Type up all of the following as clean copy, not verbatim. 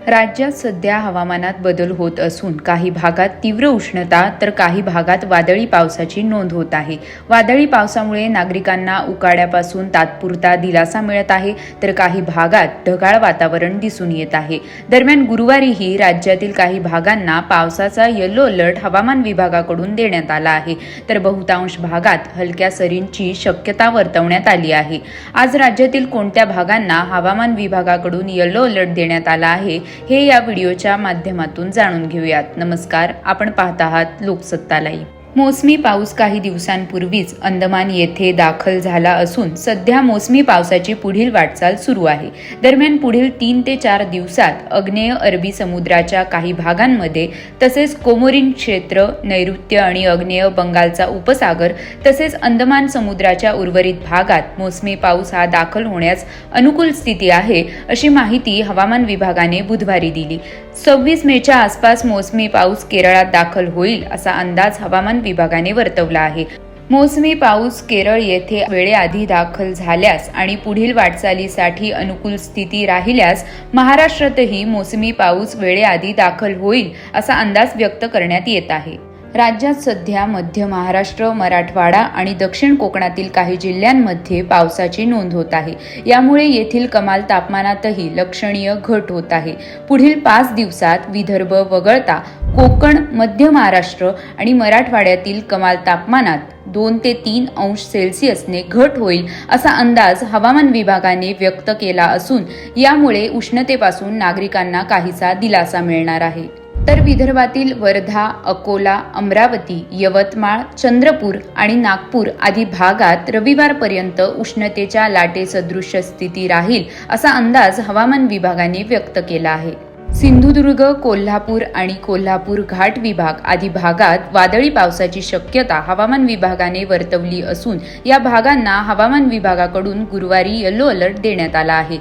राज्यात सध्या हवामानात बदल होत असून काही भागात तीव्र उष्णता तर काही भागात वादळी पावसाची नोंद होत आहे. वादळी पावसामुळे नागरिकांना उकाड्यापासून तात्पुरता दिलासा मिळत आहे, तर काही भागात ढगाळ वातावरण दिसून येत आहे. दरम्यान गुरुवारीही राज्यातील काही भागांना पावसाचा येलो अलर्ट हवामान विभागाकडून देण्यात आला आहे, तर बहुतांश भागात हलक्या सरींची शक्यता वर्तवण्यात आली आहे. आज राज्यातील कोणत्या भागांना हवामान विभागाकडून येलो अलर्ट देण्यात आला आहे हे या व्हिडिओच्या माध्यमातून जाणून घेऊयात. नमस्कार, आपण पाहत आहात लोकसत्ता लाईव्ह. मोसमी पाऊस काही दिवसांपूर्वीच अंदमान येथे दाखल झाला असून सध्या मोसमी पावसाची पुढील वाटचाल सुरू आहे. दरम्यान पुढील 3 ते 4 दिवसात आग्नेय अरबी समुद्राच्या काही भागांमध्ये तसेच कोमोरिन क्षेत्र, नैऋत्य आणि आग्नेय बंगालचा उपसागर तसेच अंदमान समुद्राच्या उर्वरित भागात मोसमी पाऊस हा दाखल होण्यास अनुकूल स्थिती आहे, अशी माहिती हवामान विभागाने बुधवारी दिली. 26 मेच्या आसपास मोसमी पाऊस केरळात दाखल होईल असा अंदाज हवामान विभागाने वर्तवला आहे. मोसमी पाऊस केरळ येथे वेळेआधी दाखल झाल्यास आणि पुढील वाटचालीसाठी अनुकूल स्थिती राहिल्यास महाराष्ट्रातही मोसमी पाऊस वेळेआधी दाखल होईल असा अंदाज व्यक्त करण्यात येत आहे. राज्यात सध्या मध्य महाराष्ट्र, मराठवाडा आणि दक्षिण कोकणातील काही जिल्ह्यांमध्ये पावसाची नोंद होत आहे. यामुळे येथील कमाल तापमानातही लक्षणीय घट होत आहे. पुढील 5 दिवसात विदर्भ वगळता कोकण, मध्य महाराष्ट्र आणि मराठवाड्यातील कमाल तापमानात 2 ते 3 अंश सेल्सिअसने घट होईल असा अंदाज हवामान विभागाने व्यक्त केला असून यामुळे उष्णतेपासून नागरिकांना काहीसा दिलासा मिळणार आहे. तर विदर्भातील वर्धा, अकोला, अमरावती, यवतमाळ, चंद्रपूर आणि नागपूर आदी भागात रविवारपर्यंत उष्णतेच्या लाटेसदृश स्थिती राहील असा अंदाज हवामान विभागाने व्यक्त केला आहे. सिंधुदुर्ग, कोल्हापूर आणि कोल्हापूर घाट विभाग आदी भागात वादळी पावसाची शक्यता हवामान विभागाने वर्तवली असून या भागांना हवामान विभागाकडून गुरुवारी येलो अलर्ट देण्यात आला आहे.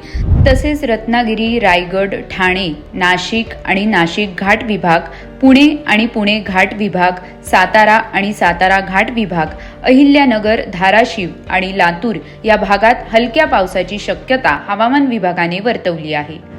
तसेच रत्नागिरी, रायगड, ठाणे, नाशिक आणि नाशिक घाट विभाग, पुणे आणि पुणे घाट विभाग, सातारा आणि सातारा घाट विभाग, अहिल्यानगर, धाराशिव आणि लातूर या भागात हलक्या पावसाची शक्यता हवामान विभागाने वर्तवली आहे.